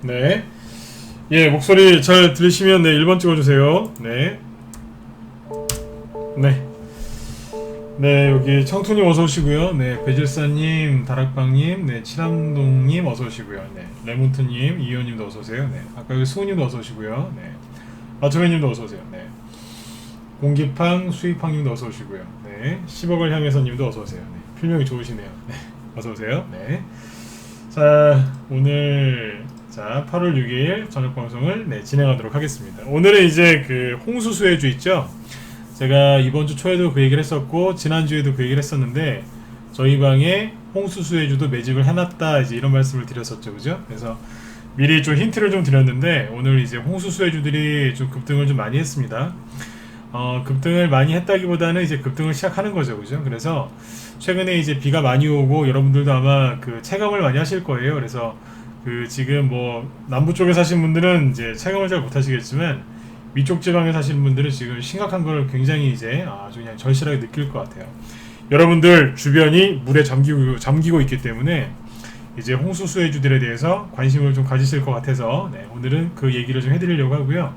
네. 예, 목소리 잘 들리시면 네, 1번 찍어주세요. 네. 네. 네, 여기 청투님 어서오시고요. 네, 배질사님, 다락방님, 네, 칠암동님 어서오시고요. 네, 레몬트님, 이효님도 어서오세요. 네, 아까 여기 수우님도 어서오시고요. 네, 아초맨님도 어서오세요. 네, 공기팡, 수익팡님도 어서오시고요. 네, 10억을 향해서님도 어서오세요. 네, 필명이 좋으시네요. 네, 어서오세요. 네. 자, 오늘 8월 6일 저녁 방송을 네, 진행하도록 하겠습니다. 오늘은 이제 그 홍수수혜주 있죠? 제가 이번 주 초에도 그 얘기를 했었고 지난주에도 그 얘기를 했었는데 저희 방에 홍수수혜주도 매집을 해놨다 이제 이런 말씀을 드렸었죠, 그죠? 그래서 미리 좀 힌트를 좀 드렸는데 오늘 이제 홍수수혜주들이 좀 급등을 좀 많이 했습니다. 급등을 많이 했다기보다는 이제 급등을 시작하는 거죠, 그죠? 그래서 최근에 이제 비가 많이 오고 여러분들도 아마 그 체감을 많이 하실 거예요. 그래서 그 지금 뭐 남부 쪽에 사신 분들은 이제 체감을 잘 못하시겠지만 위쪽 지방에 사시는 분들은 지금 심각한 걸 굉장히 이제 아주 그냥 절실하게 느낄 것 같아요. 여러분들 주변이 물에 잠기고 있기 때문에 이제 홍수수혜주들에 대해서 관심을 좀 가지실 것 같아서 네, 오늘은 그 얘기를 좀 해드리려고 하고요.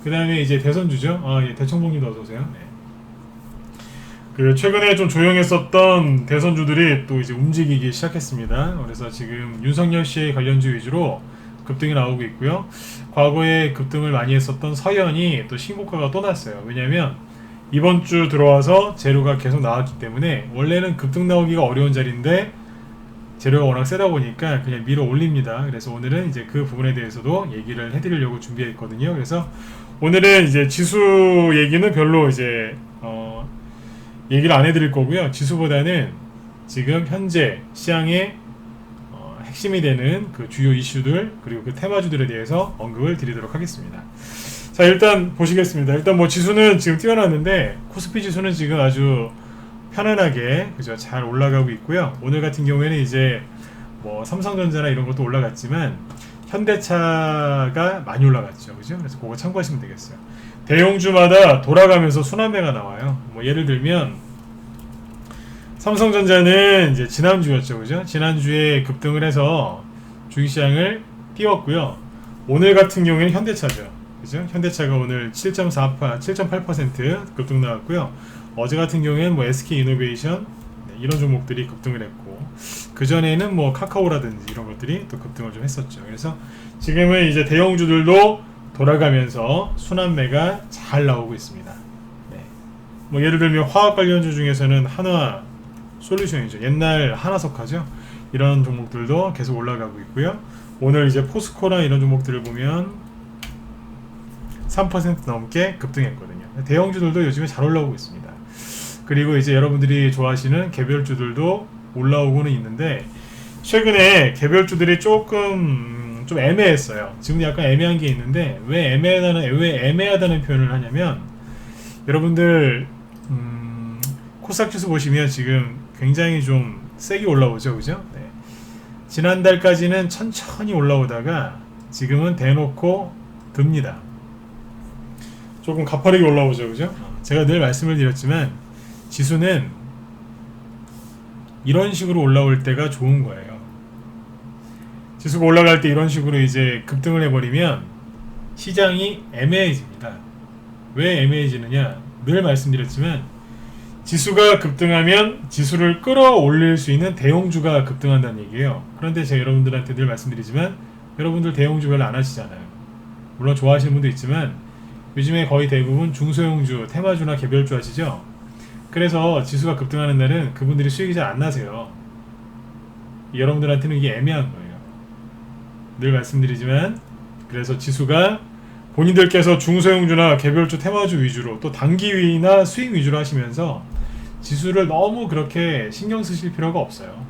그 다음에 이제 대선주죠. 예, 대청봉님도 어서오세요. 네. 그 최근에 좀 조용했었던 대선주들이 또 이제 움직이기 시작했습니다. 그래서 지금 윤석열 씨의 관련주 위주로 급등이 나오고 있고요. 과거에 급등을 많이 했었던 서현이 또 신고가가 또 났어요. 왜냐면 이번 주 들어와서 재료가 계속 나왔기 때문에 원래는 급등 나오기가 어려운 자리인데 재료가 워낙 세다 보니까 그냥 밀어 올립니다. 그래서 오늘은 이제 그 부분에 대해서도 얘기를 해드리려고 준비했거든요. 그래서 오늘은 이제 지수 얘기는 별로 이제 얘기를 안 해드릴 거고요. 지수보다는 지금 현재 시장의 핵심이 되는 그 주요 이슈들 그리고 그 테마주들에 대해서 언급을 드리도록 하겠습니다. 자, 일단 보시겠습니다. 일단 뭐 지수는 지금 뛰어났는데 코스피 지수는 지금 아주 편안하게 그죠 잘 올라가고 있고요. 오늘 같은 경우에는 이제 뭐 삼성전자나 이런 것도 올라갔지만 현대차가 많이 올라갔죠, 그죠? 그래서 그거 참고하시면 되겠어요. 대형주마다 돌아가면서 순환매가 나와요. 뭐 예를 들면 삼성전자는 이제 지난주였죠, 그죠? 지난주에 급등을 해서 주식시장을 띄웠고요. 오늘 같은 경우에는 현대차죠, 그죠? 현대차가 오늘 7.8% 급등 나왔고요. 어제 같은 경우에는 뭐 SK이노베이션 이런 종목들이 급등을 했고 그 전에는 뭐 카카오라든지 이런 것들이 또 급등을 좀 했었죠. 그래서 지금은 이제 대형주들도 돌아가면서 순환매가 잘 나오고 있습니다. 네. 뭐 예를 들면 화학 관련주 중에서는 한화 솔루션이죠. 옛날 하나석화죠. 이런 종목들도 계속 올라가고 있고요. 오늘 이제 포스코나 이런 종목들을 보면 3% 넘게 급등했거든요. 대형주들도 요즘에 잘 올라오고 있습니다. 그리고 이제 여러분들이 좋아하시는 개별주들도 올라오고는 있는데 최근에 개별주들이 조금 좀 애매했어요. 지금 약간 애매한 게 있는데 왜 애매하다는 표현을 하냐면 여러분들 코스닥지수 보시면 지금 굉장히 좀 세게 올라오죠, 그죠? 네. 지난달까지는 천천히 올라오다가 지금은 대놓고 듭니다. 조금 가파르게 올라오죠, 그죠? 제가 늘 말씀을 드렸지만 지수는 이런 식으로 올라올 때가 좋은 거예요. 지수가 올라갈 때 이런 식으로 이제 급등을 해버리면 시장이 애매해집니다. 왜 애매해지느냐? 늘 말씀드렸지만 지수가 급등하면 지수를 끌어올릴 수 있는 대형주가 급등한다는 얘기예요. 그런데 제가 여러분들한테 늘 말씀드리지만 여러분들 대형주 별로 안 하시잖아요. 물론 좋아하시는 분도 있지만 요즘에 거의 대부분 중소형주, 테마주나 개별주 하시죠? 그래서 지수가 급등하는 날은 그분들이 수익이 잘 안 나세요. 여러분들한테는 이게 애매한 거예요. 늘 말씀드리지만 그래서 지수가 본인들께서 중소형주나 개별주, 테마주 위주로 또 단기나 수익 위주로 하시면서 지수를 너무 그렇게 신경 쓰실 필요가 없어요.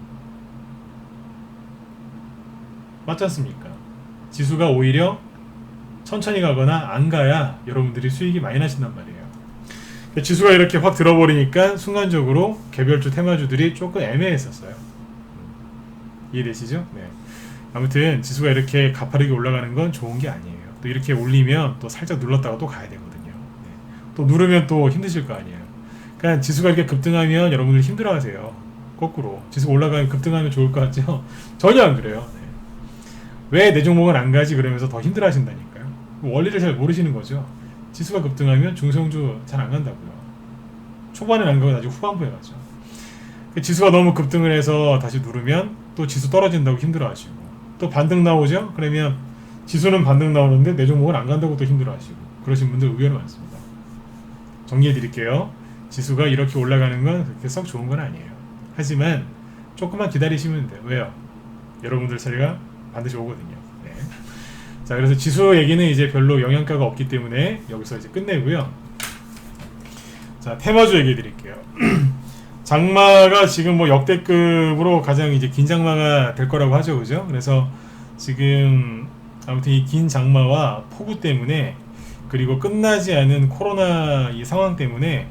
맞지 않습니까? 지수가 오히려 천천히 가거나 안 가야 여러분들이 수익이 많이 나신단 말이에요. 지수가 이렇게 확 들어버리니까 순간적으로 개별주, 테마주들이 조금 애매했었어요. 이해되시죠? 네. 아무튼 지수가 이렇게 가파르게 올라가는 건 좋은 게 아니에요. 또 이렇게 올리면 또 살짝 눌렀다가 또 가야 되거든요. 네. 또 누르면 또 힘드실 거 아니에요. 그러니까 지수가 이렇게 급등하면 여러분들 힘들어하세요. 거꾸로 지수가 올라가면 급등하면 좋을 것 같죠? 전혀 안 그래요. 네. 왜 내 종목은 안 가지 그러면서 더 힘들어 하신다니까요. 원리를 잘 모르시는 거죠. 지수가 급등하면 중소형주 잘 안 간다고요. 초반엔 안 가고 나중에 후반부에 가죠. 지수가 너무 급등을 해서 다시 누르면 또 지수 떨어진다고 힘들어 하시고, 또 반등 나오죠? 그러면 지수는 반등 나오는데 내 종목은 안 간다고 또 힘들어 하시고, 그러신 분들 의외로 많습니다. 정리해 드릴게요. 지수가 이렇게 올라가는 건 그렇게 썩 좋은 건 아니에요. 하지만 조금만 기다리시면 돼요. 왜요? 여러분들 차례가 반드시 오거든요. 네. 자, 그래서 지수 얘기는 이제 별로 영양가가 없기 때문에 여기서 이제 끝내고요. 자, 테마주 얘기해 드릴게요. 장마가 지금 뭐 역대급으로 가장 이제 긴 장마가 될 거라고 하죠, 그죠? 그래서 지금 아무튼 이 긴 장마와 폭우 때문에, 그리고 끝나지 않은 코로나 이 상황 때문에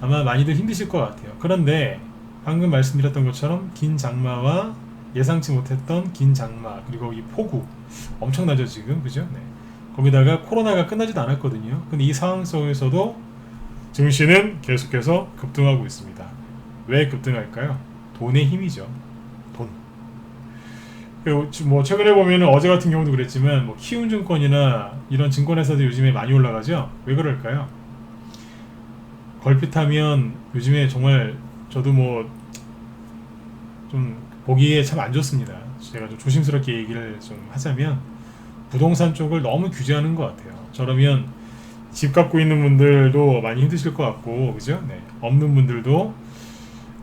아마 많이들 힘드실 것 같아요. 그런데 방금 말씀드렸던 것처럼 긴 장마와 예상치 못했던 긴 장마, 그리고 이 폭우 엄청나죠 지금, 그죠? 네. 거기다가 코로나가 끝나지도 않았거든요. 근데 이 상황 속에서도 증시는 계속해서 급등하고 있습니다. 왜 급등할까요? 돈의 힘이죠. 돈. 뭐 최근에 보면은 어제 같은 경우도 그랬지만 뭐 키움증권이나 이런 증권회사도 요즘에 많이 올라가죠. 왜 그럴까요? 걸핏하면 요즘에 정말 저도 뭐 좀 보기에 참 안 좋습니다. 제가 좀 조심스럽게 얘기를 좀 하자면 부동산 쪽을 너무 규제하는 것 같아요. 저러면 집 갖고 있는 분들도 많이 힘드실 것 같고, 그죠? 네. 없는 분들도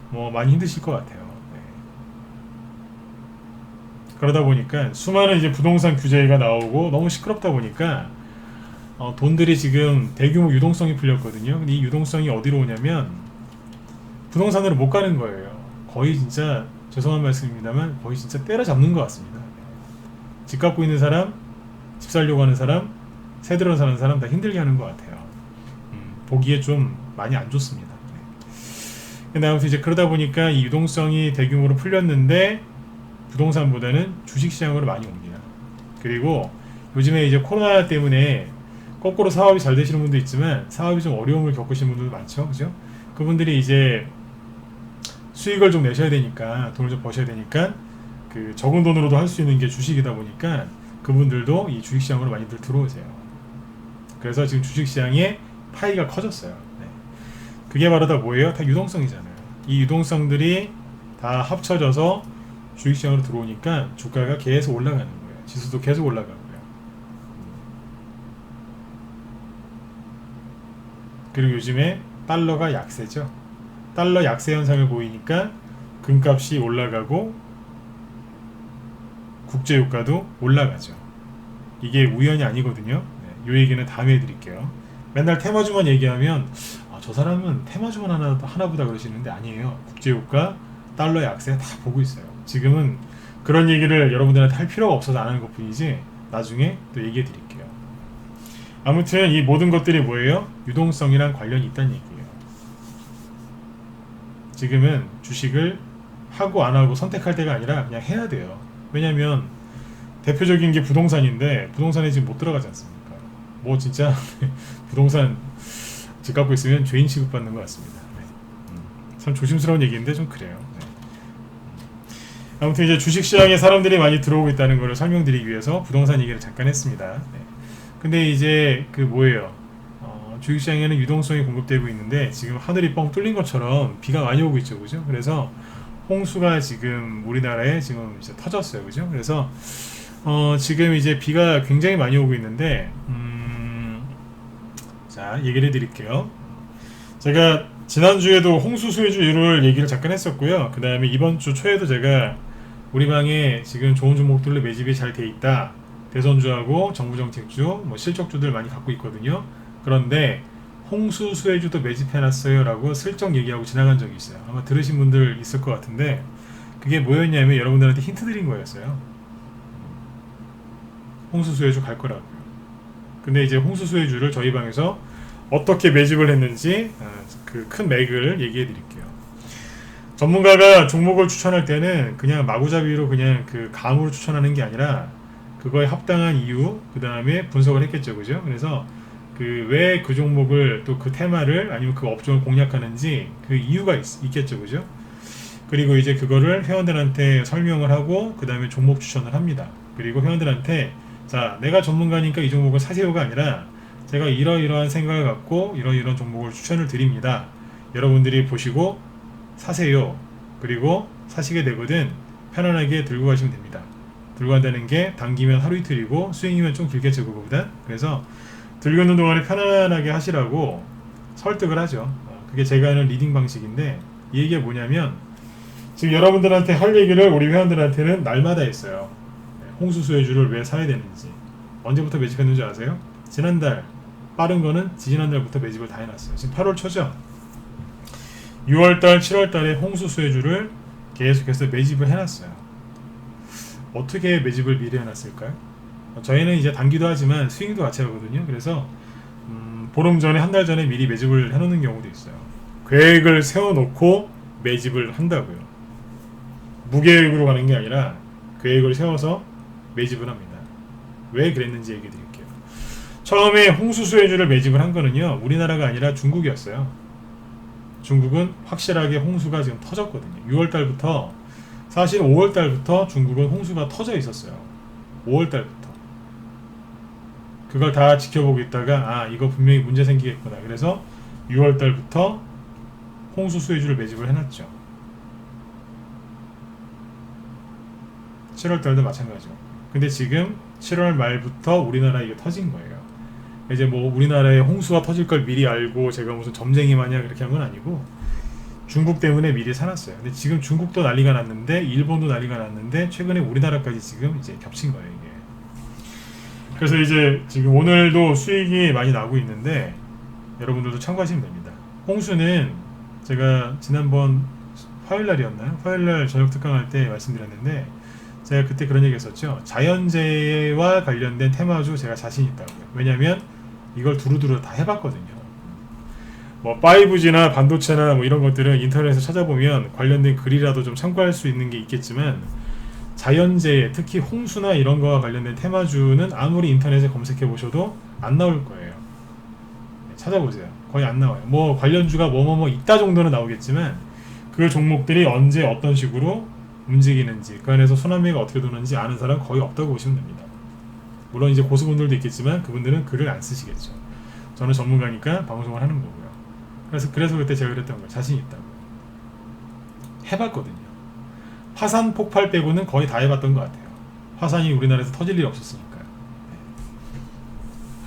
뭐 많이 힘드실 것 같아요. 네. 그러다 보니까 수많은 이제 부동산 규제가 나오고 너무 시끄럽다 보니까 돈들이 지금 대규모 유동성이 풀렸거든요. 근데 이 유동성이 어디로 오냐면 부동산으로 못 가는 거예요. 거의 진짜 죄송한 말씀입니다만 거의 진짜 때려잡는 것 같습니다. 집 갖고 있는 사람, 집 살려고 하는 사람, 새 들어 사는 사람 다 힘들게 하는 것 같아요. 보기에 좀 많이 안 좋습니다. 근데 아무튼 이제 그러다 보니까 이 유동성이 대규모로 풀렸는데 부동산보다는 주식시장으로 많이 옵니다. 그리고 요즘에 이제 코로나 때문에 거꾸로 사업이 잘 되시는 분도 있지만 사업이 좀 어려움을 겪으시는 분들도 많죠, 그죠? 그분들이 이제 수익을 좀 내셔야 되니까, 돈을 좀 버셔야 되니까 그 적은 돈으로도 할 수 있는 게 주식이다 보니까 그분들도 이 주식시장으로 많이들 들어오세요. 그래서 지금 주식시장의 파이가 커졌어요. 네. 그게 바로 다 뭐예요? 다 유동성이잖아요. 이 유동성들이 다 합쳐져서 주식시장으로 들어오니까 주가가 계속 올라가는 거예요. 지수도 계속 올라가고요. 그리고 요즘에 달러가 약세죠. 달러 약세 현상을 보이니까 금값이 올라가고 국제유가도 올라가죠. 이게 우연이 아니거든요. 네, 이 얘기는 다음에 해드릴게요. 맨날 테마주만 얘기하면 저 사람은 테마주만 하나보다 그러시는데 아니에요. 국제유가, 달러 약세 다 보고 있어요. 지금은 그런 얘기를 여러분들한테 할 필요가 없어서 안 하는 것 뿐이지 나중에 또 얘기해 드릴게요. 아무튼 이 모든 것들이 뭐예요? 유동성이랑 관련이 있다는 얘기예요. 지금은 주식을 하고 안 하고 선택할 때가 아니라 그냥 해야 돼요. 왜냐면 대표적인 게 부동산인데 부동산에 지금 못 들어가지 않습니까? 뭐 진짜 부동산 집 갖고 있으면 죄인 취급받는 것 같습니다. 네. 참 조심스러운 얘기인데 좀 그래요. 네. 아무튼 이제 주식시장에 사람들이 많이 들어오고 있다는 것을 설명드리기 위해서 부동산 얘기를 잠깐 했습니다. 네. 근데 이제 그 뭐예요? 주식시장에는 유동성이 공급되고 있는데 지금 하늘이 뻥 뚫린 것처럼 비가 많이 오고 있죠, 그죠? 그래서 홍수가 지금 우리나라에 지금 이제 터졌어요, 그죠? 그래서 지금 이제 비가 굉장히 많이 오고 있는데 자, 얘기를 해드릴게요. 제가 지난주에도 홍수 수혜주를 얘기를 잠깐 했었고요. 그 다음에 이번 주 초에도 제가 우리 방에 지금 좋은 종목들로 매집이 잘 돼 있다. 대선주하고 정부정책주, 뭐 실적주들 많이 갖고 있거든요. 그런데 홍수 수혜주도 매집해놨어요 라고 슬쩍 얘기하고 지나간 적이 있어요. 아마 들으신 분들 있을 것 같은데 그게 뭐였냐면 여러분들한테 힌트 드린 거였어요. 홍수 수혜주 갈 거라고요. 근데 이제 홍수 수혜주를 저희 방에서 어떻게 매집을 했는지 그 큰 맥을 얘기해 드릴게요. 전문가가 종목을 추천할 때는 그냥 마구잡이로 그냥 그 감으로 추천하는 게 아니라 그거에 합당한 이유, 그 다음에 분석을 했겠죠, 그죠? 그래서 그 왜 그 종목을 또 그 테마를 아니면 그 업종을 공략하는지 그 이유가 있겠죠, 그죠? 그리고 이제 그거를 회원들한테 설명을 하고 그 다음에 종목 추천을 합니다. 그리고 회원들한테 자, 내가 전문가니까 이 종목을 사세요가 아니라 제가 이러이러한 생각을 갖고 이러이러한 종목을 추천을 드립니다. 여러분들이 보시고 사세요. 그리고 사시게 되거든 편안하게 들고 가시면 됩니다. 들고 간다는 게 당기면 하루 이틀이고 수익이면 좀 길겠죠, 그거보다. 그래서 들고 있는 동안에 편안하게 하시라고 설득을 하죠. 그게 제가 하는 리딩 방식인데, 이 얘기가 뭐냐면 지금 여러분들한테 할 얘기를 우리 회원들한테는 날마다 했어요. 홍수 수혜주를 왜 사야 되는지, 언제부터 매집했는지 아세요? 지난달, 빠른 거는 지지난달부터 매집을 다 해놨어요. 지금 8월 초죠. 6월달, 7월달에 홍수 수혜주를 계속해서 매집을 해놨어요. 어떻게 매집을 미리 해놨을까요? 저희는 이제 단기도 하지만 스윙도 같이 하거든요. 그래서 보름 전에, 한 달 전에 미리 매집을 해놓는 경우도 있어요. 계획을 세워놓고 매집을 한다고요. 무계획으로 가는 게 아니라 계획을 세워서 매집을 합니다. 왜 그랬는지 얘기 드릴게요. 처음에 홍수 수혜주를 매집을 한 거는요, 우리나라가 아니라 중국이었어요. 중국은 확실하게 홍수가 지금 터졌거든요. 6월달부터, 사실 5월달부터 중국은 홍수가 터져 있었어요. 5월달부터. 그걸 다 지켜보고 있다가 이거 분명히 문제 생기겠구나. 그래서 6월달부터 홍수 수혜주를 매집을 해놨죠. 7월달도 마찬가지죠. 근데 지금 7월 말부터 우리나라에 이게 터진 거예요. 이제 뭐 우리나라에 홍수가 터질 걸 미리 알고 제가 무슨 점쟁이 마냥 그렇게 한 건 아니고 중국 때문에 미리 사놨어요. 근데 지금 중국도 난리가 났는데 일본도 난리가 났는데 최근에 우리나라까지 지금 이제 겹친 거예요, 이게. 그래서 이제 지금 오늘도 수익이 많이 나고 있는데 여러분들도 참고하시면 됩니다. 홍수는 제가 지난번 화요일날이었나요? 화요일날 저녁 특강할 때 말씀드렸는데 제가 그때 그런 얘기 했었죠. 자연재해와 관련된 테마주 제가 자신 있다고요. 왜냐면 이걸 두루두루 다 해봤거든요. 뭐 5G나 반도체나 뭐 이런 것들은 인터넷에서 찾아보면 관련된 글이라도 좀 참고할 수 있는 게 있겠지만 자연재해, 특히 홍수나 이런 거와 관련된 테마주는 아무리 인터넷에 검색해 보셔도 안 나올 거예요. 찾아보세요. 거의 안 나와요. 뭐 관련주가 뭐뭐뭐 있다 정도는 나오겠지만 그 종목들이 언제 어떤 식으로 움직이는지, 그 안에서 순환매가 어떻게 도는지 아는 사람 거의 없다고 보시면 됩니다. 물론 이제 고수분들도 있겠지만 그분들은 글을 안 쓰시겠죠. 저는 전문가니까 방송을 하는 거고요. 그래서 그때 제가 그랬던 거예요. 자신 있다고. 해봤거든요. 화산 폭발 빼고는 거의 다 해봤던 것 같아요. 화산이 우리나라에서 터질 일이 없었으니까요.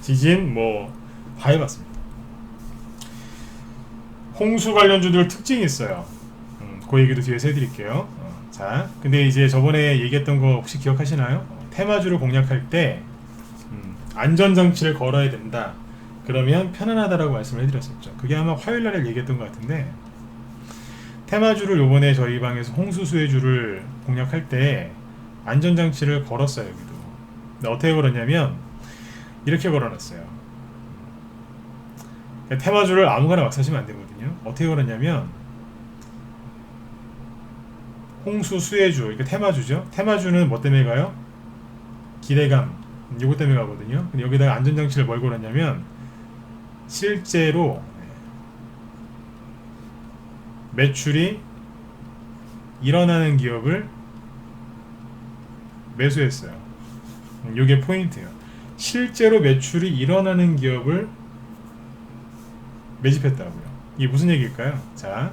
지진 뭐 다 해봤습니다. 홍수 관련주들 특징이 있어요. 그 얘기도 뒤에서 해드릴게요. 자, 근데 이제 저번에 얘기했던 거 혹시 기억하시나요? 테마주를 공략할 때 안전장치를 걸어야 된다. 그러면 편안하다라고 말씀을 해드렸었죠. 그게 아마 화요일날에 얘기했던 것 같은데, 테마주를 요번에 저희 방에서 홍수 수혜주를 공략할 때 안전장치를 걸었어요. 여기도. 근데 어떻게 걸었냐면 이렇게 걸어놨어요. 테마주를 아무거나 막 사시면 안 되거든요. 어떻게 걸었냐면 홍수 수혜주, 이게 테마주죠. 테마주는 뭐 때문에 가요? 기대감, 요거 때문에 가거든요. 근데 여기다가 안전장치를 뭘 걸었냐면 실제로 매출이 일어나는 기업을 매수했어요. 요게 포인트예요. 실제로 매출이 일어나는 기업을 매집했다고요. 이게 무슨 얘기일까요? 자,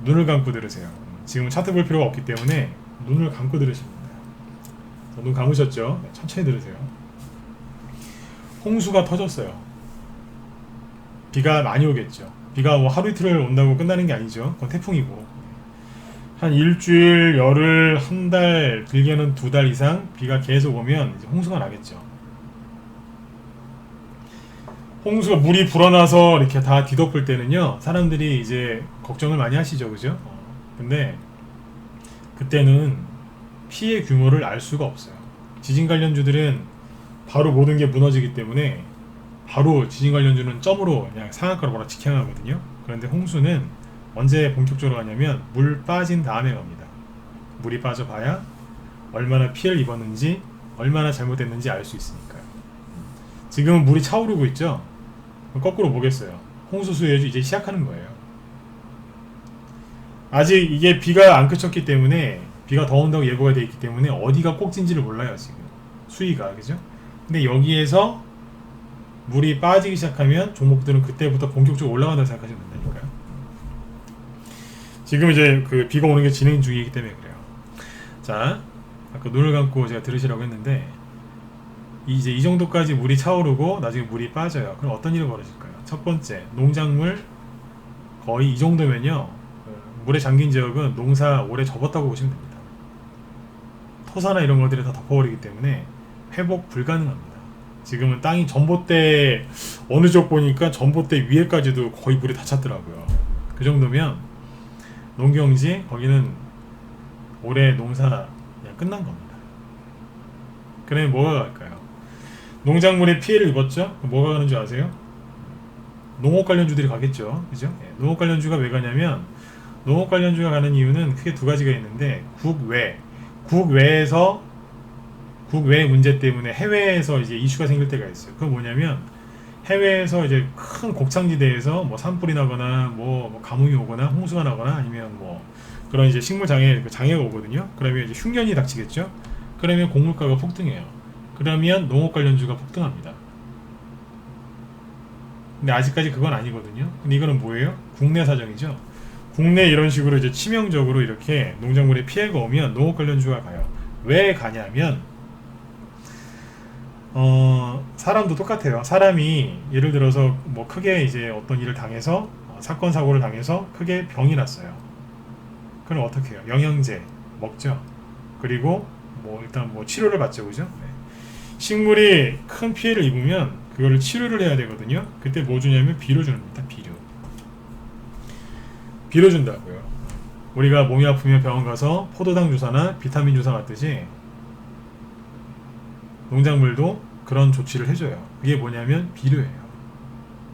눈을 감고 들으세요. 지금 차트 볼 필요가 없기 때문에 눈을 감고 들으시면 돼요. 눈 감으셨죠? 네, 천천히 들으세요. 홍수가 터졌어요. 비가 많이 오겠죠. 비가 뭐 하루 이틀 온다고 끝나는 게 아니죠. 그건 태풍이고. 한 일주일, 열흘, 한 달, 길게는 2달 이상 비가 계속 오면 이제 홍수가 나겠죠. 홍수가 물이 불어나서 이렇게 다 뒤덮을 때는요, 사람들이 이제 걱정을 많이 하시죠, 그죠? 근데 그때는 피해 규모를 알 수가 없어요. 지진 관련주들은 바로 모든 게 무너지기 때문에 바로 지진 관련주는 점으로 그냥 상한가로 바로 직행하거든요. 그런데 홍수는 언제 본격적으로 가냐면 물 빠진 다음에 갑니다. 물이 빠져봐야 얼마나 피해를 입었는지, 얼마나 잘못됐는지 알 수 있으니까요. 지금은 물이 차오르고 있죠. 거꾸로 보겠어요. 홍수 수혜주 이제 시작하는 거예요. 아직 이게 비가 안 그쳤기 때문에 비가 더 온다고 예보가 되어 있기 때문에 어디가 꼭진지를 몰라요 지금 수위가. 그죠? 근데 여기에서 물이 빠지기 시작하면 종목들은 그때부터 본격적으로 올라간다고 생각하시면 된다니까요. 지금 이제 그 비가 오는 게 진행 중이기 때문에 그래요. 자, 아까 눈을 감고 제가 들으시라고 했는데 이제 이 정도까지 물이 차오르고 나중에 물이 빠져요. 그럼 어떤 일이 벌어질까요? 첫 번째, 농작물 거의 이 정도면요, 물에 잠긴 지역은 농사 오래 접었다고 보시면 됩니다. 토사나 이런 것들이 다 덮어버리기 때문에 회복 불가능합니다. 지금은 땅이 전봇대 어느 쪽 보니까 전봇대 위에까지도 거의 물이 다 찼더라고요. 그 정도면 농경지 거기는 올해 농사 그냥 끝난 겁니다. 그러면 뭐가 갈까요? 농작물에 피해를 입었죠? 뭐가 가는 줄 아세요? 농업 관련주들이 가겠죠. 그죠? 농업 관련주가 왜 가냐면 농업 관련주가 가는 이유는 크게 두 가지가 있는데 국외에서 국외 문제 때문에 해외에서 이제 이슈가 생길 때가 있어요. 그건 뭐냐면 해외에서 이제 큰 곡창지대에서 뭐 산불이 나거나 뭐 가뭄이 오거나 홍수가 나거나 아니면 뭐 그런 이제 식물 장애가 오거든요. 그러면 이제 흉년이 닥치겠죠. 그러면 곡물가가 폭등해요. 그러면 농업 관련주가 폭등합니다. 근데 아직까지 그건 아니거든요. 근데 이거는 뭐예요? 국내 사정이죠. 국내 이런 식으로 이제 치명적으로 이렇게 농작물에 피해가 오면 농업 관련주가 가요. 왜 가냐면 사람도 똑같아요. 사람이 예를 들어서 뭐 크게 이제 어떤 일을 당해서 사건 사고를 당해서 크게 병이 났어요. 그럼 어떻게 해요? 영양제 먹죠. 그리고 뭐 일단 뭐 치료를 받죠, 그죠? 네. 식물이 큰 피해를 입으면 그거를 치료를 해야 되거든요. 그때 뭐 주냐면 비료 줍니다. 비료 준다고요. 우리가 몸이 아프면 병원 가서 포도당 주사나 비타민 주사 맞듯이 농작물도 그런 조치를 해줘요. 그게 뭐냐면 비료예요.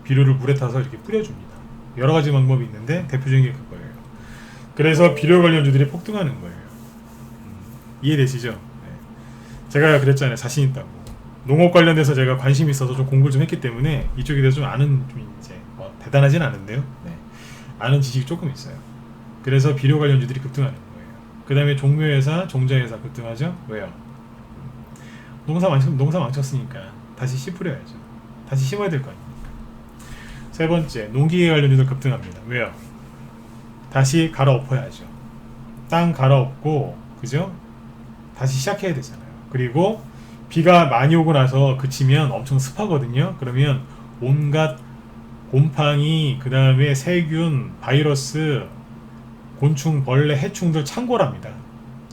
비료를 물에 타서 이렇게 뿌려줍니다. 여러 가지 방법이 있는데 대표적인 게 그거예요. 그래서 비료 관련주들이 폭등하는 거예요. 이해되시죠? 네. 제가 그랬잖아요. 자신 있다고. 농업 관련돼서 제가 관심이 있어서 좀 공부를 좀 했기 때문에 이쪽에 대해서 좀 아는, 좀 이제 뭐 대단하진 않은데요. 네. 아는 지식이 조금 있어요. 그래서 비료 관련주들이 급등하는 거예요. 그 다음에 종묘회사, 종자회사 급등하죠? 왜요? 농사 망쳤으니까 다시 씨 뿌려야죠. 다시 심어야 될 거 아닙니까? 세 번째, 농기계 관련주도 급등합니다. 왜요? 다시 갈아엎어야죠. 땅 갈아엎고, 그죠? 다시 시작해야 되잖아요. 그리고 비가 많이 오고 나서 그치면 엄청 습하거든요. 그러면 온갖 곰팡이, 그 다음에 세균, 바이러스, 곤충, 벌레, 해충들 창궐합니다.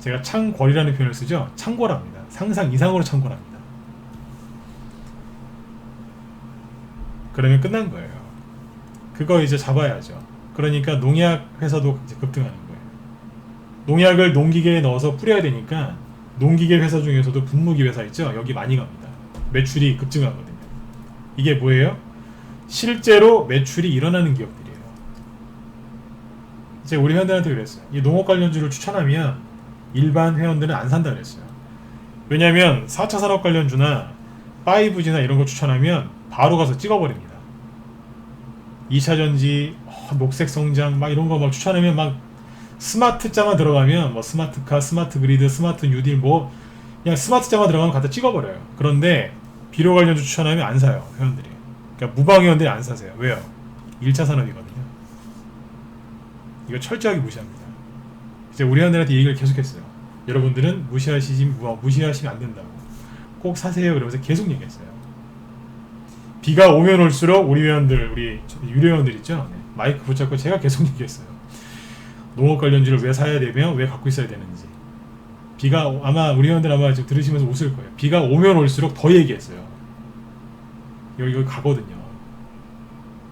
제가 창궐이라는 표현을 쓰죠. 창궐합니다. 상상 이상으로 창궐합니다. 그러면 끝난 거예요. 그거 이제 잡아야죠. 그러니까 농약 회사도 이제 급등하는 거예요. 농약을 농기계에 넣어서 뿌려야 되니까 농기계 회사 중에서도 분무기 회사 있죠. 여기 많이 갑니다. 매출이 급증하거든요. 이게 뭐예요? 실제로 매출이 일어나는 기업들이에요. 제가 우리 회원들한테 그랬어요. 이 농업 관련주를 추천하면 일반 회원들은 안 산다 그랬어요. 왜냐면 4차 산업 관련주나 5G나 이런 거 추천하면 바로 가서 찍어버립니다. 2차 전지, 녹색 성장 막 이런 거 막 추천하면 막 스마트자만 들어가면 뭐 스마트카, 스마트 그리드, 스마트 뉴딜 뭐 그냥 스마트자만 들어가면 갖다 찍어버려요. 그런데 비료 관련주 추천하면 안 사요, 회원들이. 그러니까 무방 회원들이 안 사세요. 왜요? 1차 산업이거든요. 이거 철저하게 무시합니다. 이제 우리 회원들한테 얘기를 계속했어요. 여러분들은 무시하시면 안 된다고. 꼭 사세요. 그러면서 계속 얘기했어요. 비가 오면 올수록 우리 회원들, 우리 유료 회원들 있죠? 네. 마이크 붙잡고 제가 계속 얘기했어요. 농업 관련주를 왜 사야 되며 왜 갖고 있어야 되는지. 비가 아마 우리 회원들 아마 지금 들으시면서 웃을 거예요. 비가 오면 올수록 더 얘기했어요. 여기 가거든요.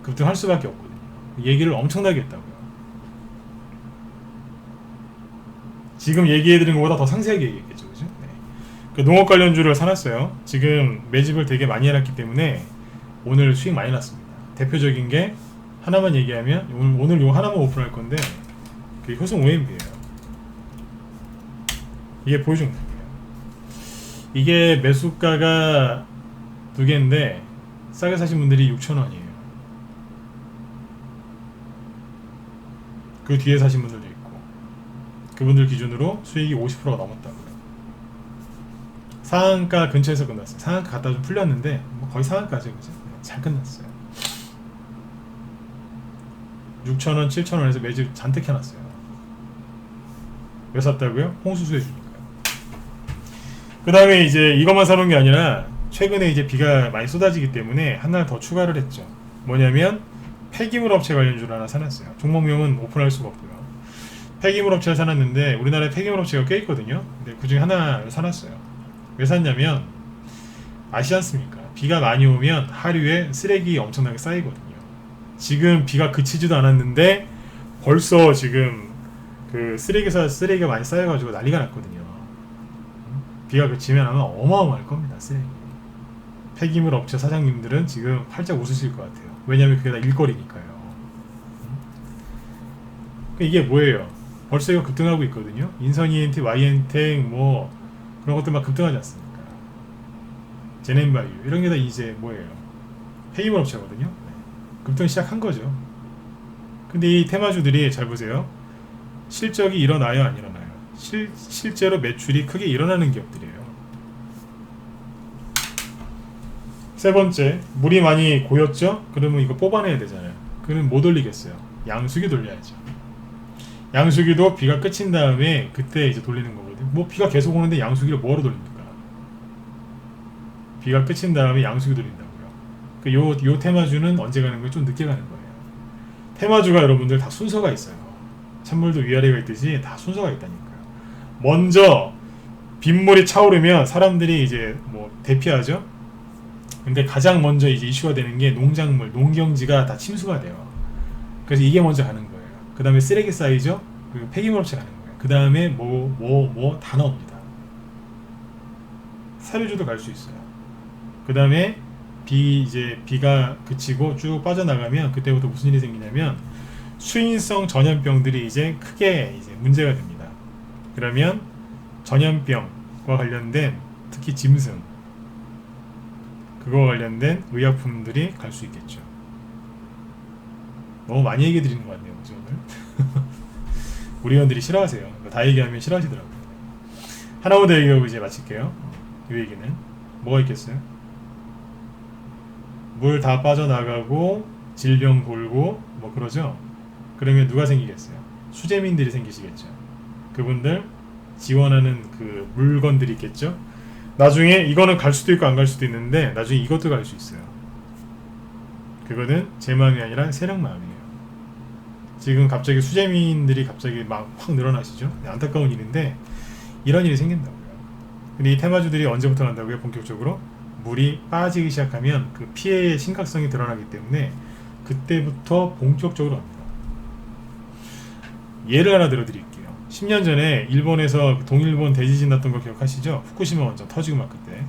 급등할 수밖에 없거든요. 얘기를 엄청나게 했다고요. 지금 얘기해드린 것보다 더 상세하게 얘기했겠죠, 그죠? 네. 그 농업 관련주를 사놨어요. 지금 매집을 되게 많이 해놨기 때문에 오늘 수익 많이 났습니다. 대표적인 게 하나만 얘기하면 오늘 요 하나만 오픈할 건데 그 효성 OMB예요. 이게 보여준 거예요. 이게 매수가가 2개인데 싸게 사신 분들이 6,000원이에요. 그 뒤에 사신 분들도 있고. 그분들 기준으로 수익이 50%가 넘었다고요. 상한가 근처에서 끝났어요. 상한가 갔다 좀 풀렸는데 뭐 거의 상한가죠, 그죠? 잘 끝났어요. 6,000원, 7,000원에서 매집 잔뜩 해놨어요. 왜 샀다고요? 홍수수 해주니까요. 그 다음에 이제 이것만 사놓은 게 아니라 최근에 이제 비가 많이 쏟아지기 때문에 하나 더 추가를 했죠. 뭐냐면 폐기물 업체 관련주를 하나 사놨어요. 종목명은 오픈할 수가 없고요. 폐기물 업체를 사놨는데 우리나라에 폐기물 업체가 꽤 있거든요. 근데 그 중에 하나를 사놨어요. 왜 샀냐면 아시지 않습니까? 비가 많이 오면 하류에 쓰레기 엄청나게 쌓이거든요. 지금 비가 그치지도 않았는데 벌써 지금 그 쓰레기가 많이 쌓여가지고 난리가 났거든요. 비가 그치면 아마 어마어마할 겁니다. 쓰레기. 폐기물 업체 사장님들은 지금 활짝 웃으실 것 같아요. 왜냐면 그게 다 일거리니까요. 이게 뭐예요? 벌써 이거 급등하고 있거든요. 인선 ENT, YN텍 뭐 그런 것들 막 급등하지 않습니까? 제넨바이오 이런 게 다 이제 뭐예요? 폐기물 업체거든요. 급등 시작한 거죠. 근데 이 테마주들이 잘 보세요. 실적이 일어나요, 안 일어나요? 실제로 매출이 크게 일어나는 기업들이에요. 세 번째, 물이 많이 고였죠? 그러면 이거 뽑아내야 되잖아요. 그러면 못 올리겠어요. 양수기 돌려야죠. 양수기도 비가 끝인 다음에 그때 이제 돌리는 거거든요. 뭐 비가 계속 오는데 양수기를 뭐하러 돌립니까? 비가 끝인 다음에 양수기 돌린다고요. 요 테마주는 언제 가는 거예요? 좀 늦게 가는 거예요. 테마주가 여러분들 다 순서가 있어요. 찬물도 위아래가 있듯이 다 순서가 있다니까요. 먼저 빗물이 차오르면 사람들이 이제 뭐 대피하죠. 근데 가장 먼저 이제 이슈가 되는 게 농작물, 농경지가 다 침수가 돼요. 그래서 이게 먼저 가는 거예요. 그 다음에 쓰레기 쌓이죠. 그리고 폐기물 업체 가는 거예요. 그 다음에 뭐 다 나옵니다. 사료주도 갈 수 있어요. 그 다음에 비가 그치고 쭉 빠져나가면 그때부터 무슨 일이 생기냐면 수인성 전염병들이 이제 크게 이제 문제가 됩니다. 그러면 전염병과 관련된 특히 짐승 그거와 관련된 의약품들이 갈 수 있겠죠. 너무 많이 얘기 드리는 것 같네요, 그죠, 오늘? 우리 의원들이 싫어하세요. 다 얘기하면 싫어하시더라고요. 하나만 더 얘기하고 이제 마칠게요. 이 얘기는 뭐가 있겠어요? 물 다 빠져나가고 질병 돌고 뭐 그러죠. 그러면 누가 생기겠어요? 수재민들이 생기시겠죠. 그분들 지원하는 그 물건들이 있겠죠. 나중에 이거는 갈 수도 있고 안 갈 수도 있는데 나중에 이것도 갈 수 있어요. 그거는 제 마음이 아니라 세력 마음이에요. 지금 갑자기 수재민들이 갑자기 막 확 늘어나시죠. 안타까운 일인데 이런 일이 생긴다고요. 근데 이 테마주들이 언제부터 난다고요? 본격적으로 물이 빠지기 시작하면 그 피해의 심각성이 드러나기 때문에 그때부터 본격적으로 합니다. 예를 하나 들어드릴게요. 10년 전에 일본에서 동일본 대지진 났던 거 기억하시죠? 후쿠시마 원전 터지고 막 그때.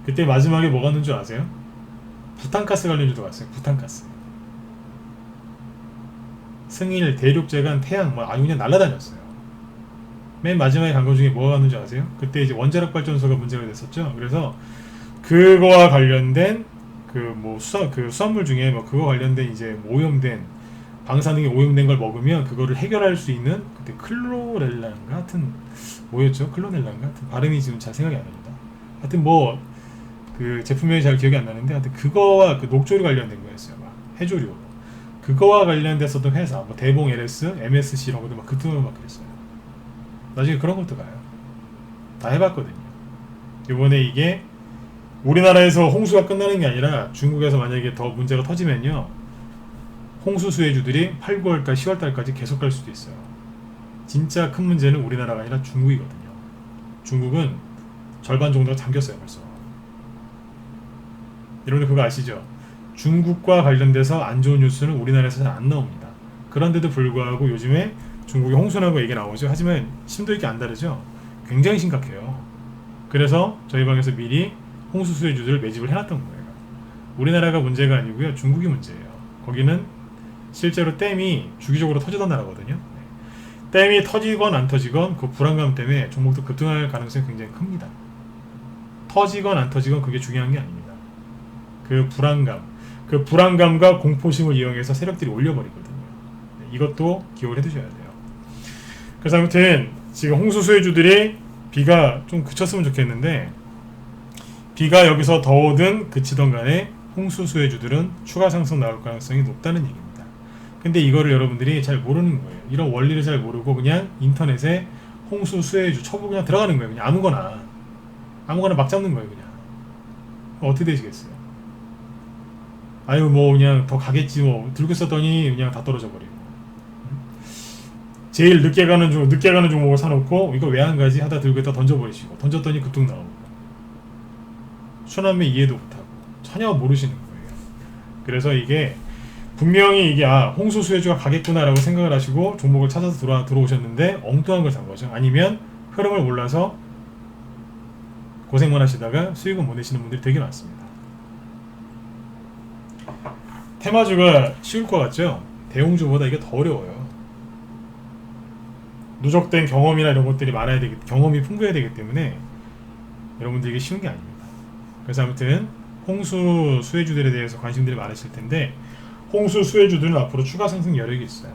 그때 마지막에 뭐가 있는 줄 아세요? 부탄가스 관련주도 갔어요. 부탄가스. 승일, 대륙재간, 태양 뭐 아주 그냥 날아다녔어요. 맨 마지막에 간 거 중에 뭐가 갔는 줄 아세요? 그때 이제 원자력 발전소가 문제가 됐었죠. 그래서 그거와 관련된 그 수산물 중에 뭐 그거 관련된 이제 오염된 방사능이 오염된 걸 먹으면 그거를 해결할 수 있는 그때 클로렐라인가 하여튼 뭐였죠? 클로넬라인가 하여튼 발음이 지금 잘 생각이 안 납니다. 하여튼 뭐 그 제품명이 잘 기억이 안 나는데 하여튼 그거와 그 녹조류 관련된 거였어요. 막 해조류 그거와 관련됐었던 회사 뭐 대봉 LS, MSC 이런 것도 막 그때는 막 그랬어요. 나중에 그런 것도 가요. 다 해봤거든요. 이번에 이게 우리나라에서 홍수가 끝나는 게 아니라 중국에서 만약에 더 문제가 터지면요 홍수 수혜주들이 8, 9월달, 10월달까지 계속 갈 수도 있어요. 진짜 큰 문제는 우리나라가 아니라 중국이거든요. 중국은 절반 정도가 잠겼어요 벌써. 여러분들 그거 아시죠? 중국과 관련돼서 안 좋은 뉴스는 우리나라에서 잘 안 나옵니다. 그런데도 불구하고 요즘에 중국이 홍수나고 얘기 나오죠. 하지만 심도 있게 안 다르죠. 굉장히 심각해요. 그래서 저희 방에서 미리 홍수 수혜주들을 매집을 해놨던 거예요. 우리나라가 문제가 아니고요. 중국이 문제예요. 거기는 실제로 댐이 주기적으로 터지던 나라거든요. 댐이 터지건 안 터지건 그 불안감 때문에 종목도 급등할 가능성이 굉장히 큽니다. 터지건 안 터지건 그게 중요한 게 아닙니다. 그 불안감과 공포심을 이용해서 세력들이 올려버리거든요. 이것도 기억을 해두셔야 돼요. 그래서 아무튼 지금 홍수 수혜주들이 비가 좀 그쳤으면 좋겠는데, 비가 여기서 더 오든 그치던 간에 홍수 수혜주들은 추가 상승 나올 가능성이 높다는 얘기입니다. 근데 이거를 여러분들이 잘 모르는 거예요. 이런 원리를 잘 모르고 그냥 인터넷에 홍수 수혜주 쳐보고 그냥 들어가는 거예요. 그냥 아무거나 막 잡는 거예요. 그냥 어떻게 되시겠어요? 아유 뭐 그냥 더 가겠지 뭐 들고 있었더니 그냥 다 떨어져 버리고. 제일 늦게 가는 종목을 사놓고 이거 왜 안 가지 하다 들고 있다 던져버리시고, 던졌더니 급등 나오고, 순환매 이해도 못하고 전혀 모르시는 거예요. 그래서 이게 분명히 이게 홍수 수혜주가 가겠구나라고 생각을 하시고 종목을 찾아서 들어오셨는데 엉뚱한 걸 산 거죠. 아니면 흐름을 몰라서 고생만 하시다가 수익은 못 내시는 분들이 되게 많습니다. 테마주가 쉬울 것 같죠? 대형주보다 이게 더 어려워요. 누적된 경험이나 이런 것들이 경험이 풍부해야 되기 때문에 여러분들 이게 쉬운 게 아닙니다. 그래서 아무튼 홍수 수혜주들에 대해서 관심들이 많으실 텐데, 홍수 수혜주들은 앞으로 추가 상승 여력이 있어요.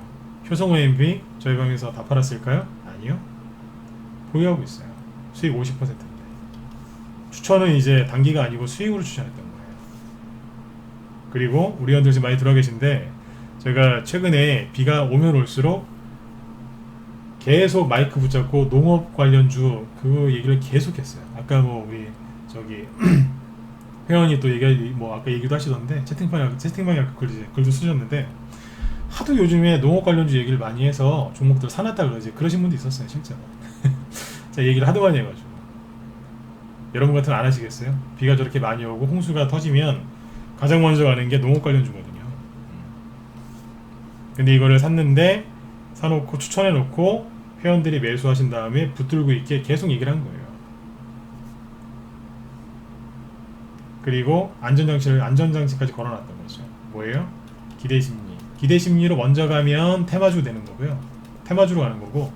효성 OMB 저희 방에서 다 팔았을까요? 아니요. 보유하고 있어요. 수익 50%인데. 추천은 이제 단기가 아니고 수익으로 추천했던 거예요. 그리고 우리 회원들 지금 많이 들어와 계신데, 제가 최근에 비가 오면 올수록 계속 마이크 붙잡고 농업 관련주 그 얘기를 계속 했어요. 아까 뭐 우리 저기 회원이 또 아까 얘기도 하시던데, 채팅방에 글도 쓰셨는데, 하도 요즘에 농업 관련주 얘기를 많이 해서 종목들 사놨다 그러신 분도 있었어요. 실제로. 제가 얘기를 하도 많이 해가지고. 여러분 같으면 안 하시겠어요? 비가 저렇게 많이 오고 홍수가 터지면 가장 먼저 가는 게 농업 관련주거든요. 근데 이거를 사놓고 추천해놓고 회원들이 매수하신 다음에 붙들고 있게 계속 얘기를 한 거예요. 그리고 안전장치까지 걸어놨던 거죠. 뭐예요? 기대심리로 먼저 가면 테마주 되는 거고요. 테마주로 가는 거고,